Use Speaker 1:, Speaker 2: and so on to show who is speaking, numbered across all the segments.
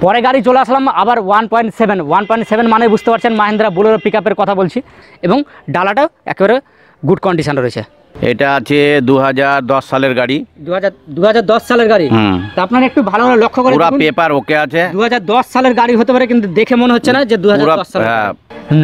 Speaker 1: পরে গাড়ি চলে আসলাম আবার 1.7 মানে বুঝতে পারছেন মাহিন্দ্রা বোলেরো পিকআপের কথা বলছি, এবং ডালাটাও একেবারে গুড কন্ডিশনে রয়েছে।
Speaker 2: এটা আছে 2010 সালের গাড়ি।
Speaker 1: 2010 সালের গাড়ি। তা আপনারা একটু ভালো করে লক্ষ্য করে
Speaker 2: পুরো পেপার ওকে আছে।
Speaker 1: 2010 সালের গাড়ি হতে পারে, কিন্তু দেখে মনে হচ্ছে না যে 2010 সালের।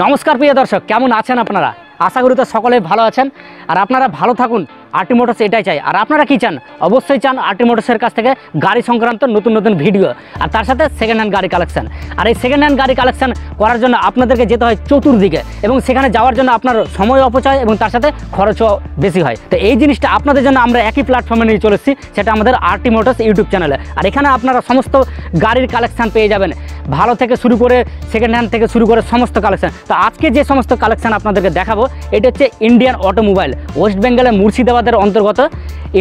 Speaker 1: নমস্কার প্রিয় দর্শক, কেমন আছেন আপনারা? আশা করি তো সকলে ভালো আছেন, আর আপনারা ভালো থাকুন। আরটি মোটরস এটাই চাই। আর আপনারা কি চান? অবশ্যই চান আরটি মোটরসের কাছ থেকে গাড়ি সংক্রান্ত নতুন নতুন ভিডিও, আর তার সাথে সেকেন্ড হ্যান্ড গাড়ি কালেকশন। আর এই সেকেন্ড হ্যান্ড গাড়ি কালেকশন করার জন্য আপনাদেরকে যেতে হয় চতুর্দিকে, এবং সেখানে যাওয়ার জন্য আপনার সময় অপচয় এবং তার সাথে খরচও বেশি হয়। তো এই জিনিসটা আপনাদের জন্য আমরা একই প্ল্যাটফর্মে নিয়ে চলে এসেছি, সেটা আমাদের আরটি মোটরস ইউটিউব চ্যানেলে। আর এখানে আপনারা সমস্ত গাড়ির কালেকশন পেয়ে যাবেন, ভালো থেকে শুরু করে সেকেন্ড হ্যান্ড থেকে শুরু করে সমস্ত কালেকশন। তো আজকে যে সমস্ত কালেকশন আপনাদেরকে দেখাবো, এটা হচ্ছে ইন্ডিয়ান অটোমোবাইল, ওয়েস্ট বেঙ্গলের মুর্শিদাবাদের অন্তর্গত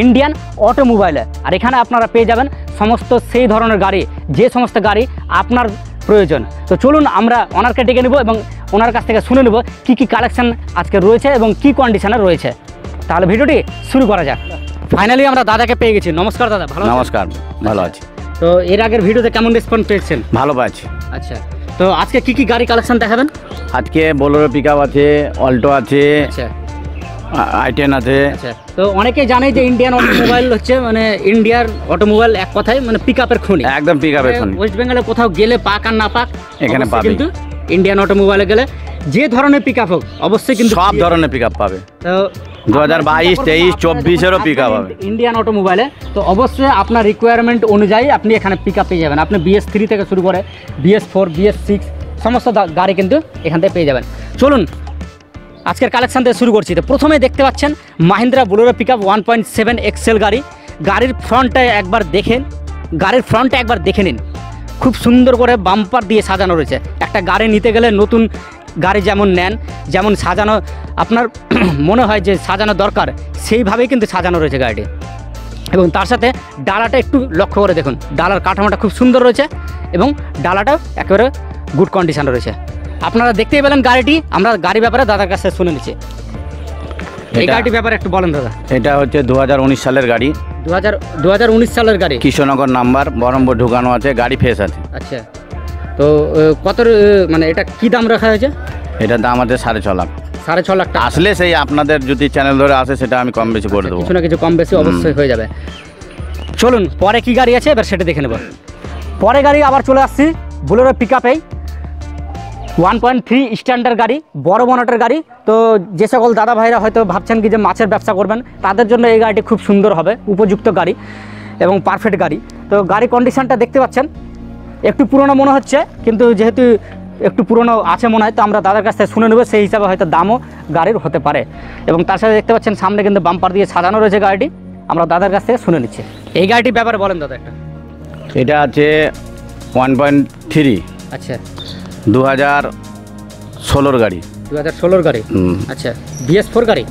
Speaker 1: ইন্ডিয়ান অটোমোবাইলে। আর এখানে আপনারা পেয়ে যাবেন সমস্ত সেই ধরনের গাড়ি, যে সমস্ত গাড়ি আপনার প্রয়োজন। তো চলুন আমরা ওনারকে ডেকে নেব এবং ওনার কাছ থেকে শুনে নেব কী কী কালেকশন আজকে রয়েছে এবং কী কন্ডিশনে রয়েছে। তাহলে ভিডিওটি শুরু করা যাক। ফাইনালি আমরা দাদাকে পেয়ে গেছি। নমস্কার দাদা, ভালো?
Speaker 2: নমস্কার, ভালো আছি।
Speaker 1: তো এর আগের ভিডিওতে কেমন রেসপন্স পেয়েছেন?
Speaker 2: ভালো পাচ্ছি।
Speaker 1: আচ্ছা, তো আজকে কী কী গাড়ি কালেকশন দেখাবেন?
Speaker 2: আজকে বোলেরো পিকআপ আছে, অল্টো আছে,
Speaker 1: আচ্ছা
Speaker 2: i10 আছে।
Speaker 1: আচ্ছা, তো অনেকেই জানে যে ইন্ডিয়ান অটোমোবাইল হচ্ছে মানে ইন্ডিয়ার অটোমোবাইল এক কথায় মানে পিকআপের খনি।
Speaker 2: একদম পিকআপের খনি।
Speaker 1: ওয়েস্ট বেঙ্গলে কোথাও গেলে পাক আর না পাক
Speaker 2: এখানে পাবে,
Speaker 1: কিন্তু ইন্ডিয়ান অটোমোবাইলে গেলে যে ধরনের পিকআপ হোক অবশ্যই কিন্তু
Speaker 2: সব ধরনের পিকআপ পাবে। তো 2022, 23, 24-এরও পিকআপ হবে
Speaker 1: ইন্ডিয়ান অটোমোবাইলে। তো অবশ্যই আপনার রিকোয়ারমেন্ট অনুযায়ী আপনি এখানে পিকআপ পেয়ে যাবেন। আপনি BS3 থেকে শুরু করে BS4, BS6 সমস্ত গাড়ি কিন্তু এখান থেকে পেয়ে যাবেন। চলুন আজকের কালেকশন থেকে শুরু করছি। তো প্রথমে দেখতে পাচ্ছেন মাহিন্দ্রা বোলেরো পিকআপ 1.7 এক্সেল গাড়ি। গাড়ির ফ্রন্টটা একবার দেখে নিন, খুব সুন্দর করে বাম্পার দিয়ে সাজানো রয়েছে। একটা গাড়ি নিতে গেলে নতুন গাড়ি যেমন নেন, যেমন সাজানো আপনার মনে হয় যে সাজানো দরকার, সেইভাবেই কিন্তু সাজানো রয়েছে গাড়িটি। এবং তার সাথে ডালাটা একটু লক্ষ্য করে দেখুন, ডালার কাঠামোটা খুব সুন্দর রয়েছে এবং ডালাটাও একেবারে গুড কন্ডিশনে রয়েছে। আপনারা দেখতেই পেলেন গাড়িটি। আমরা গাড়ি ব্যাপারে দাদার কাছে শুনে নিচ্ছি। এই গাড়িটির ব্যাপারে একটু বলেন দাদা।
Speaker 2: এটা হচ্ছে 2019 সালের গাড়ি।
Speaker 1: 2019 সালের গাড়ি,
Speaker 2: কৃষ্ণনগর নাম্বার, বহরমপুর ঢুকানো আছে, গাড়ি ফ্রেশ আছে।
Speaker 1: আচ্ছা, তো কত মানে এটা কি দাম রাখা হয়েছে?
Speaker 2: এটার দাম আছে 6.5 লাখ।
Speaker 1: 6.5 লাখ টাকা।
Speaker 2: আসলে সেই আপনাদের যদি চ্যানেল ধরে আসে সেটা আমি কম বেশি করে দেবো।
Speaker 1: কিছু না কিছু কম বেশি অবশ্যই হয়ে যাবে। চলুন পরে কি গাড়ি আছে এবার সেটা দেখে নেব। পরে গাড়ি আবার চলে আসছি বোলেরো পিকআপেই 1.3 স্ট্যান্ডার্ড গাড়ি, বড় বনেটের গাড়ি। তো যে সকল দাদা ভাইরা হয়তো ভাবছেন কি যে মাছের ব্যবসা করবেন, তাদের জন্য এই গাড়িটি খুব সুন্দর হবে, উপযুক্ত গাড়ি এবং পারফেক্ট গাড়ি। তো গাড়ি কন্ডিশনটা দেখতে পাচ্ছেন, একটু পুরনো মনে হচ্ছে, কিন্তু যেহেতু একটু পুরনো আছে মনে হয়, তো আমরা দাদার কাছ থেকে শুনে নেব, সেই হিসাবে হয়তো দামও গাড়ির হতে পারে। এবং তার সাথে দেখতে পাচ্ছেন সামনে কিন্তু বাম্পার দিয়ে সাজানো রয়েছে গাড়িটি। আমরা দাদার কাছ থেকে শুনে নিচ্ছি। এই গাড়িটির ব্যাপারে বলেন দাদা একটা।
Speaker 2: এটা আছে 1.3।
Speaker 1: আচ্ছা,
Speaker 2: 2016 গাড়ি।
Speaker 1: 2016 গাড়ি। আচ্ছা, BS4 গাড়ি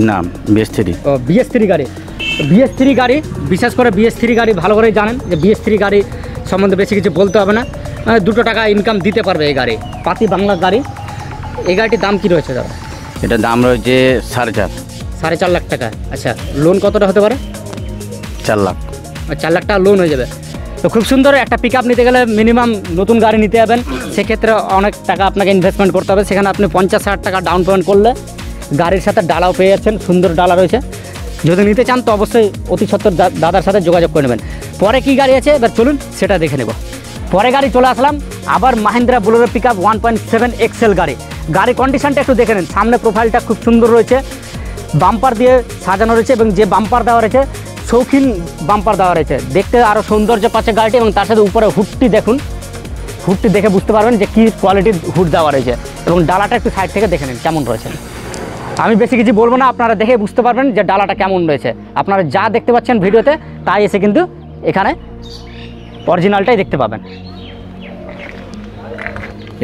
Speaker 2: না, BS3।
Speaker 1: ও BS3 গাড়ি। BS3 গাড়ি, বিশেষ করে BS3 গাড়ি ভালো করে জানেন যে BS3 গাড়ি সম্বন্ধে বেশি কিছু বলতে হবে না, 2 টাকা ইনকাম দিতে পারবে এই গাড়ি, পাতি বাংলা গাড়ি। এই গাড়িটির দাম কি রয়েছে দাদা?
Speaker 2: এটার দাম রয়েছে 4.5।
Speaker 1: 4.5 লাখ টাকা। আচ্ছা, লোন কতটা হতে পারে?
Speaker 2: 4 লাখ।
Speaker 1: 4 লাখ টাকা লোন হয়ে যাবে। তো খুব সুন্দর একটা পিকআপ নিতে গেলে মিনিমাম নতুন গাড়ি নিতে যাবেন, সেক্ষেত্রে অনেক টাকা আপনাকে ইনভেস্টমেন্ট করতে হবে। সেখানে আপনি 50,000 টাকা ডাউন পেমেন্ট করলে গাড়ির সাথে ডালাও পেয়ে যাচ্ছেন, সুন্দর ডালা রয়েছে। যদি নিতে চান তো অবশ্যই অতি সত্বর দাদার সাথে যোগাযোগ করে নেবেন। পরে কি গাড়ি আছে এবার চলুন সেটা দেখে নেব। পরে গাড়ি চলে আসলাম আবার মাহিন্দ্রা বোলেরো পিকআপ 1.7 এক্সেল গাড়ি। গাড়ি কন্ডিশনটা একটু দেখে নিন, সামনে প্রোফাইলটা খুব সুন্দর রয়েছে, বাম্পার দিয়ে সাজানো রয়েছে এবং যে বাম্পার দেওয়া রয়েছে শৌখিন বাম্পার দেওয়া রয়েছে, দেখতে আরও সৌন্দর্য পাচ্ছে গাড়িটি। এবং তার সাথে উপরে হুডটি দেখুন, হুডটি দেখে বুঝতে পারবেন যে কী কোয়ালিটির হুড দেওয়া রয়েছে। এবং ডালাটা একটু সাইড থেকে দেখে নিন কেমন রয়েছে। আমি বেশি কিছু বলবো না, আপনারা দেখে বুঝতে পারবেন যে ডালাটা কেমন রয়েছে। আপনারা যা দেখতে পাচ্ছেন ভিডিওতে তাই এসে কিন্তু এখানে অরিজিনালটাই দেখতে পাবেন।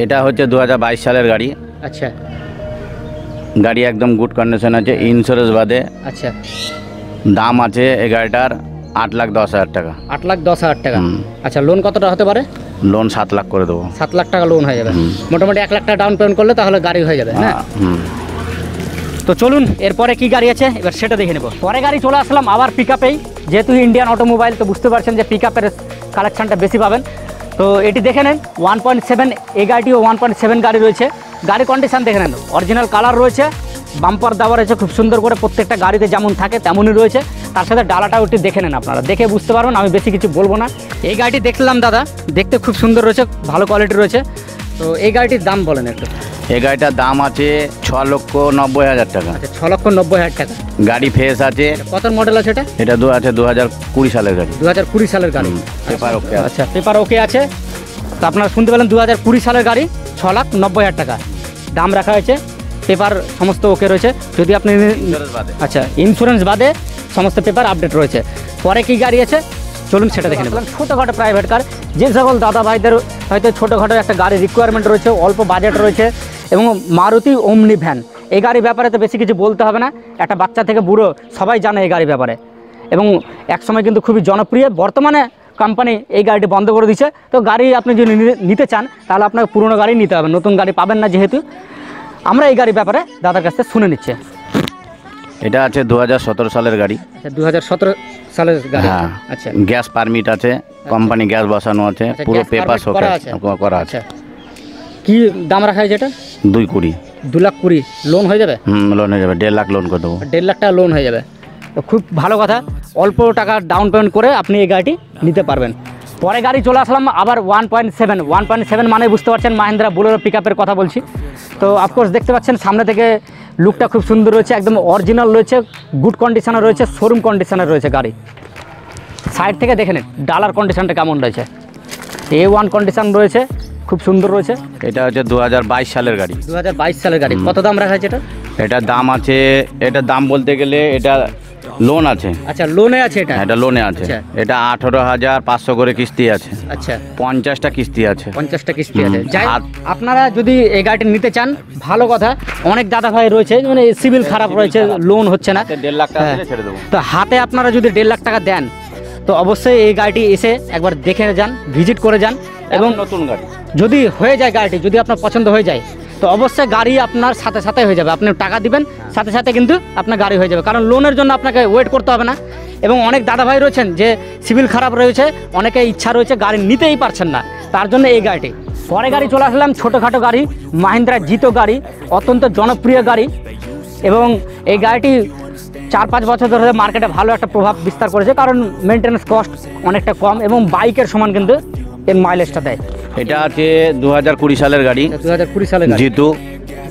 Speaker 2: এটা হচ্ছে 2022 সালের গাড়ি।
Speaker 1: আচ্ছা,
Speaker 2: গাড়ি একদম গুড কন্ডিশন আছে, ইন্স্যুরেন্স বাদে।
Speaker 1: আচ্ছা,
Speaker 2: দাম আছে এই গাড়িটার 8,10,000 টাকা।
Speaker 1: 8,10,000 টাকা। আচ্ছা, লোন কতটা হতে পারে?
Speaker 2: লোন 7 লাখ করে দেবো।
Speaker 1: 7 লাখ টাকা লোন হয়ে যাবে। মোটামুটি 1 লাখ টাকা ডাউন পেমেন্ট করলে তাহলে গাড়ি হয়ে যাবে না? তো চলুন এরপরে কি গাড়ি আছে এবার সেটা দেখে নেব। পরে গাড়ি চলে আসলাম আবার পিকআপেই, যেহেতু ইন্ডিয়ান অটোমোবাইল তো বুঝতে পারছেন যে পিকআপের কালেকশনটা বেশি পাবেন। তো এটি দেখে নেন 1.7, এই গাড়িটিও 1.7 গাড়ি রয়েছে। গাড়ি কন্ডিশন দেখে নেন, অরিজিনাল কালার রয়েছে, বাম্পার দেওয়া রয়েছে খুব সুন্দর করে, প্রত্যেকটা গাড়িতে যেমন থাকে তেমনই রয়েছে। তার সাথে ডালাটাও একটু দেখে নেন, আপনারা দেখে বুঝতে পারবেন, আমি বেশি কিছু বলবো না। এই গাড়িটি দেখলাম দাদা, দেখতে খুব সুন্দর রয়েছে, ভালো কোয়ালিটি রয়েছে। তো এই গাড়িটির দাম বলেন একটু।
Speaker 2: এই গাড়িটার দাম আছে 6,90,000 টাকা।
Speaker 1: আচ্ছা, 6,90,000 টাকা।
Speaker 2: গাড়ি ফ্রেশ আছে।
Speaker 1: কত মডেল আছে এটা?
Speaker 2: এটা আছে 2020 সালের গাড়ি।
Speaker 1: 2020 সালের গাড়ি।
Speaker 2: পেপার ওকে।
Speaker 1: আচ্ছা, পেপার ওকে আছে। তো আপনারা শুনতে পেলেন 2020 সালের গাড়ি, 6,90,000 টাকা দাম রাখা হয়েছে। পেপার সমস্ত ওকে রয়েছে। যদি আপনি আচ্ছা, ইন্স্যুরেন্স বাদে সমস্ত পেপার আপডেট রয়েছে। পরে কি গাড়ি আছে চলুন সেটা দেখে নেবেন। ছোটোখাটো প্রাইভেট কার, যে সকল দাদা ভাইদের হয়তো ছোটোখাটো একটা গাড়ি রিকোয়ারমেন্ট রয়েছে, অল্প বাজেট রয়েছে, এবং মারুতি ওমনি ভ্যান, এই গাড়ির ব্যাপারে তো বেশি কিছু বলতে হবে না, একটা বাচ্চা থেকে বুড়ো সবাই জানে এই গাড়ির ব্যাপারে। এবং একসময় কিন্তু খুবই জনপ্রিয়, বর্তমানে কোম্পানি এই গাড়িটি বন্ধ করে দিচ্ছে। তো গাড়ি আপনি যদি নিতে চান তাহলে আপনাকে পুরনো গাড়ি নিতে হবে, নতুন গাড়ি পাবেন না। যেহেতু আমরা এই গাড়ির ব্যাপারে দাদার কাছ থেকে শুনে নিচ্ছে।
Speaker 2: এটা আছে 2017 সালের গাড়ি।
Speaker 1: আচ্ছা, 2017 সালের গাড়ি।
Speaker 2: হ্যাঁ।
Speaker 1: আচ্ছা,
Speaker 2: গ্যাস পারমিট আছে, কোম্পানি গ্যাস বসানো আছে,
Speaker 1: আচ্ছা,
Speaker 2: পুরো
Speaker 1: গ্যাস
Speaker 2: পেপার
Speaker 1: পারমিট করা আছে।
Speaker 2: করা আছে।
Speaker 1: আচ্ছা, কি দাম রাখা হয় যেটা?
Speaker 2: 2,20,000।
Speaker 1: 2,20,000 লোন হয়ে যাবে?
Speaker 2: লোন হয়ে যাবে, 1.5 লাখ লোন করে দেবো।
Speaker 1: 1.5 লাখ টাকা লোন হয়ে যাবে, তো খুব ভালো কথা। অল্প টাকা ডাউন পেমেন্ট করে আপনি এই গাড়িটি নিতে পারবেন। পরে গাড়ি চলে আসলাম আবার 1.7 মানে বুঝতে পারছেন মাহিন্দ্রা বোলেরো পিকআপের কথা বলছি। তো অফকোর্স দেখতে পাচ্ছেন সামনে থেকে লুকটা খুব সুন্দর রয়েছে, একদম অরিজিনাল রয়েছে, গুড কন্ডিশনে রয়েছে, শোরুম কন্ডিশনে রয়েছে গাড়ি। সাইড থেকে দেখে নিন ডালার কন্ডিশনটা কেমন রয়েছে, A1 কন্ডিশন রয়েছে, খুব সুন্দর রয়েছে।
Speaker 2: এটা হচ্ছে 2022 সালের গাড়ি।
Speaker 1: 2022 সালের গাড়ি। কত দাম রাখা আছে এটা?
Speaker 2: এটার দাম আছে, এটার দাম বলতে গেলে এটা লোন আছে।
Speaker 1: আচ্ছা, লোনে আছে এটা?
Speaker 2: এটা লোনে আছে।
Speaker 1: আচ্ছা।
Speaker 2: এটা 18,500 করে কিস্তি আছে।
Speaker 1: আচ্ছা,
Speaker 2: 50টা কিস্তি আছে।
Speaker 1: 50টা কিস্তি আছে। যাই আপনারা যদি এই গাড়িটা নিতে চান, ভালো কথা, অনেক দাদা ভাই রয়েছে মানে সিভিল খারাপ রয়েছে, লোন হচ্ছে না,
Speaker 2: 1.5 লাখ টাকা দিলে ছেড়ে দেবো।
Speaker 1: তো হাতে আপনারা যদি 1.5 লাখ টাকা দেন তো অবশ্যই এই গাড়িটি এসে একবার দেখে যান, ভিজিট করে যান। এবং
Speaker 2: নতুন গাড়ি
Speaker 1: যদি হয়ে যায় গাড়িটি, যদি আপনার পছন্দ হয়ে যায়, তো অবশ্যই গাড়ি আপনার সাথে সাথে হয়ে যাবে। আপনি টাকা দিবেন, সাথে সাথে কিন্তু আপনার গাড়ি হয়ে যাবে, কারণ লোনের জন্য আপনাকে ওয়েট করতে হবে না। এবং অনেক দাদা ভাই রয়েছেন যে সিভিল খারাপ রয়েছে, অনেকে ইচ্ছা রয়েছে গাড়ি নিতেই পারছেন না, তার জন্য এই গাড়িটি। পরে গাড়ি চলে আসলাম ছোটোখাটো গাড়ি, মাহিন্দ্রা জিতো গাড়ি, অত্যন্ত জনপ্রিয় গাড়ি। এবং এই গাড়িটি 4-5 বছর ধরে মার্কেটে ভালো একটা প্রভাব বিস্তার করেছে, কারণ মেনটেন্যান্স কস্ট অনেকটা কম এবং বাইকের সমান কিন্তু এর মাইলেজটা দেয়।
Speaker 2: এটা আছে 2020 সালের গাড়ি।
Speaker 1: 2020 সালের গাড়ি।
Speaker 2: জিতু।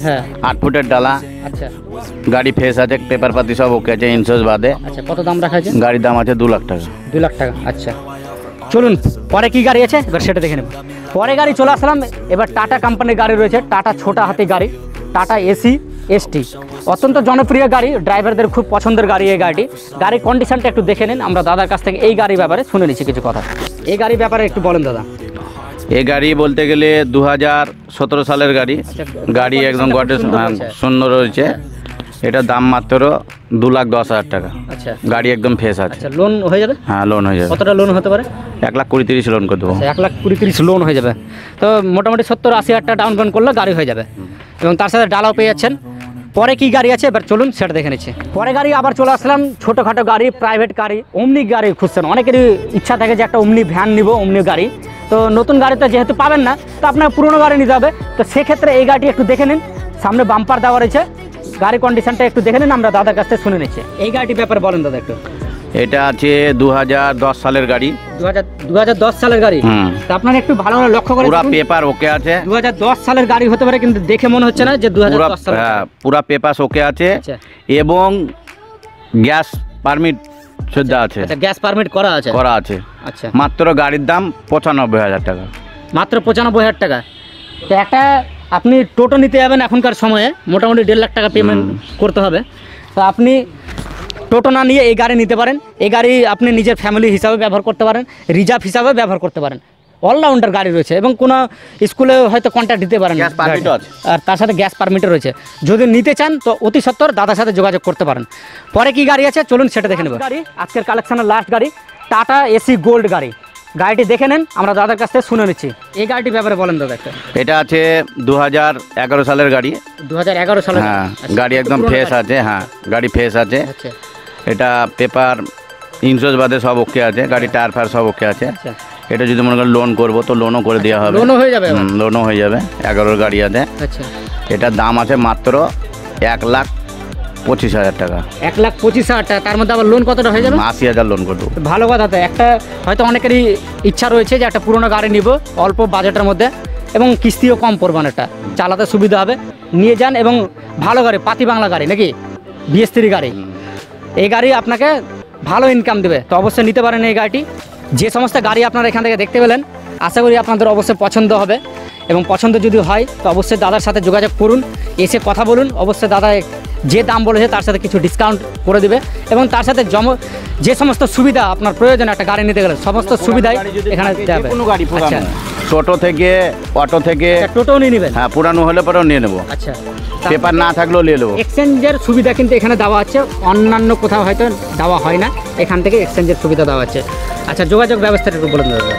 Speaker 1: হ্যাঁ।
Speaker 2: 8 ফুটের ডালা।
Speaker 1: আচ্ছা,
Speaker 2: গাড়ি ফ্রেশ আছে, পেপার পাতি সব ওকে আছে, ইন্স্যুরেন্স বাদে।
Speaker 1: আচ্ছা, কত দাম রাখা আছে?
Speaker 2: গাড়ির দাম আছে 2 লাখ টাকা।
Speaker 1: 2 লাখ টাকা। আচ্ছা, চলুন পরে কি গাড়ি আছে এবার সেটা দেখে নেব। পরে গাড়ি চলে আসলাম, এবার টাটা কোম্পানির গাড়ি রয়েছে, টাটা ছোটা হাতি গাড়ি, টাটা এসি এসটি, অত্যন্ত জনপ্রিয় গাড়ি, ড্রাইভারদের খুব পছন্দের গাড়ি এই গাড়িটি। গাড়ির কন্ডিশনটা একটু দেখে নিন, আমরা দাদার কাছ থেকে এই গাড়ির ব্যাপারে শুনে নিচ্ছি কিছু কথা। এই গাড়ির ব্যাপারে একটু বলেন দাদা।
Speaker 2: এই গাড়ি বলতে গেলে 2017 সালের গাড়ি। গাড়ি একদম শূন্য রয়েছে। এটার দাম মাত্র 2,10,000 টাকা।
Speaker 1: আচ্ছা,
Speaker 2: গাড়ি একদম ফ্রেশ আছে।
Speaker 1: আচ্ছা, লোন হয়ে যাবে?
Speaker 2: হ্যাঁ, লোন হয়ে যাবে।
Speaker 1: কতটা লোন হতে পারে?
Speaker 2: 1,20,30 লোন করে দেবো।
Speaker 1: 1,20,30 লোন হয়ে যাবে, তো মোটামুটি 70-80 হাজার টাকা ডাউন পেমেন্ট করলে গাড়ি হয়ে যাবে, এবং তার সাথে ডালাও পেয়ে যাচ্ছেন। পরে কি গাড়ি আছে এবার চলুন সেটা দেখে নিচ্ছি। পরে গাড়ি আবার চলে আসলাম, ছোটোখাটো গাড়ি, প্রাইভেট গাড়ি, ওমনি গাড়ি খুঁজছেন, অনেকেরই ইচ্ছা থাকে যে একটা ওমনি ভ্যান নিব, ওমনি গাড়ি। তো নতুন গাড়িতে যেহেতু পাবেন না, তো আপনার পুরনো গাড়ি নিতে হবে। তো সেক্ষেত্রে এই গাড়িটি একটু দেখে নিন, সামনে বাম্পার দেওয়া রয়েছে, গাড়ি কন্ডিশনটা একটু দেখে নিন, আমরা দাদার কাছ থেকে শুনে নিচ্ছি। এই গাড়িটির ব্যাপারে বলেন দাদা একটু।
Speaker 2: এটা আছে 2010 সালের গাড়ি।
Speaker 1: 2010 সালের গাড়ি। তা আপনারা একটু ভালো করে লক্ষ্য করে
Speaker 2: পুরো পেপার ওকে আছে।
Speaker 1: 2010 সালের গাড়ি হতে পারে, কিন্তু দেখে মনে হচ্ছে না যে 2010 সালের।
Speaker 2: হ্যাঁ, পুরো পেপার ওকে আছে।
Speaker 1: আচ্ছা,
Speaker 2: এবং গ্যাস পারমিট সুদ্ধা আছে।
Speaker 1: আচ্ছা, গ্যাস পারমিট করা আছে?
Speaker 2: করা আছে।
Speaker 1: আচ্ছা,
Speaker 2: মাত্র গাড়ির দাম 95,000 টাকা।
Speaker 1: মাত্র 95,000 টাকা। তো একটা আপনি টোটো নিতে যাবেন এখনকার সময়ে, মোটামুটি 1.5 লাখ টাকা পেমেন্ট করতে হবে। তো আপনি টোটো না নিয়ে এই গাড়ি নিতে পারেন। এই গাড়ি আপনি নিজের ফ্যামিলি হিসাবে ব্যবহার করতে পারেন, রিজার্ভ হিসাবে ব্যবহার করতে পারেন, অলরাউন্ডার গাড়ি রয়েছে। এবং কোনো স্কুলে হয়তো কন্ট্যাক্ট দিতে পারেন,
Speaker 2: গ্যাস পারমিটও আছে।
Speaker 1: আর তার সাথে গ্যাস পারমিটও রয়েছে। যদি নিতে চান তো অতি সত্বর দাদার সাথে যোগাযোগ করতে পারেন। পরে কি গাড়ি আছে চলুন সেটা দেখে নেব। গাড়ি আজকের কালেকশনের লাস্ট গাড়ি, টাটা এসি গোল্ড গাড়ি। গাড়িটি দেখে নেন, আমরা দাদার কাছ থেকে শুনে নিচ্ছি। এই গাড়িটির ব্যাপারে বলেন দাদা একটা।
Speaker 2: এটা আছে 2011 সালের গাড়ি।
Speaker 1: 2011 সালের।
Speaker 2: হ্যাঁ, গাড়ি একদম ফ্রেশ আছে। হ্যাঁ, গাড়ি ফ্রেশ আছে।
Speaker 1: আচ্ছা,
Speaker 2: এটা পেপার ইন্স্যুরেন্স বাদে সব ওকে আছে। গাড়ি টায়ার ফায়ার সব ওকে আছে।
Speaker 1: আচ্ছা,
Speaker 2: এটা যদি মনে করেন লোন করবো তো লোনও করে দেওয়া হবে।
Speaker 1: লোনও হয়ে যাবে?
Speaker 2: লোনও হয়ে যাবে। 11 গাড়ি আছে।
Speaker 1: আচ্ছা,
Speaker 2: এটার দাম আছে মাত্র 1,25,000 টাকা।
Speaker 1: 1,25,000 টাকা, তার মধ্যে আবার লোন কতটা হয়ে যাবে?
Speaker 2: 80,000 লোন করে দেবো।
Speaker 1: ভালো কথা। তো একটা হয়তো অনেকেরই ইচ্ছা রয়েছে যে একটা পুরোনো গাড়ি নিব অল্প বাজেটের মধ্যে এবং কিস্তিও কম পড়বে, একটা চালাতে সুবিধা হবে, নিয়ে যান। এবং ভালো গাড়ি, পাতি বাংলা গাড়ি নাকি, BS3 গাড়ি, এই গাড়ি আপনাকে ভালো ইনকাম দেবে। তো অবশ্যই নিতে পারেন এই গাড়িটি। যে সমস্ত গাড়ি আপনারা এখান থেকে দেখতে পেলেন, আশা করি আপনাদের অবশ্যই পছন্দ হবে, এবং পছন্দ যদি হয় তো অবশ্যই দাদার সাথে যোগাযোগ করুন, এসে কথা বলুন। অবশ্যই দাদা যে দাম বলেছে তার সাথে কিছু ডিসকাউন্ট করে দেবে, এবং তার সাথে যে সমস্ত সুবিধা আপনার প্রয়োজন একটা গাড়ি নিতে গেলে সমস্ত সুবিধাই এখানে দেবে।
Speaker 2: কোনো গাড়ি
Speaker 1: আচ্ছা,
Speaker 2: টোটো থেকে, অটো থেকে,
Speaker 1: টোটোও নিয়ে নেবেন?
Speaker 2: হ্যাঁ, পুরানো হলে পরেও নিয়ে নেবো।
Speaker 1: আচ্ছা,
Speaker 2: পেপার না থাকলেও নিয়ে নেবো।
Speaker 1: এক্সচেঞ্জের সুবিধা কিন্তু এখানে দেওয়া আছে, অন্যান্য কোথাও হয়তো দেওয়া হয় না, এখান থেকে এক্সচেঞ্জের সুবিধা দেওয়া আছে। আচ্ছা, যোগাযোগ ব্যবস্থাটা একটু বলুন দাদা।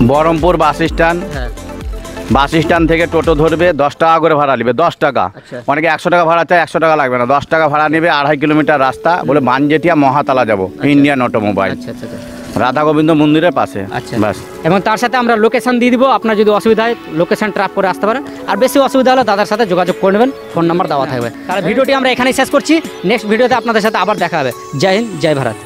Speaker 2: বহরমপুর বাস স্ট্যান্ড,
Speaker 1: হ্যাঁ,
Speaker 2: বাস স্ট্যান্ড থেকে টোটো ধরবে, 10 টাকা করে ভাড়া নেবে। 10 টাকা।
Speaker 1: আচ্ছা।
Speaker 2: অনেকে 100 টাকা ভাড়া চায়, 100 টাকা লাগবে না, 10 টাকা ভাড়া নেবে। 2.5 কিলোমিটার রাস্তা, বলে বানজেটিয়া মহাতালা যাব, ইন্ডিয়ান অটোমোবাইল,
Speaker 1: আচ্ছা আচ্ছা আচ্ছা।
Speaker 2: রাধা গোবিন্দ মন্দিরের পাশে।
Speaker 1: আচ্ছা,
Speaker 2: বাস।
Speaker 1: এবং তার সাথে আমরা লোকেশন দিয়ে দিব, আপনার যদি অসুবিধা হয় লোকেশন ট্র্যাপ করে আসতে পারেন, আর বেশি অসুবিধা হলে দাদার সাথে যোগাযোগ করে নেবেন, ফোন নাম্বার দেওয়া থাকবে। তাহলে ভিডিওটি আমরা এখানেই শেষ করছি, নেক্সট ভিডিওতে আপনাদের সাথে আবার দেখা হবে। জয় হিন্দ, জয় ভারত।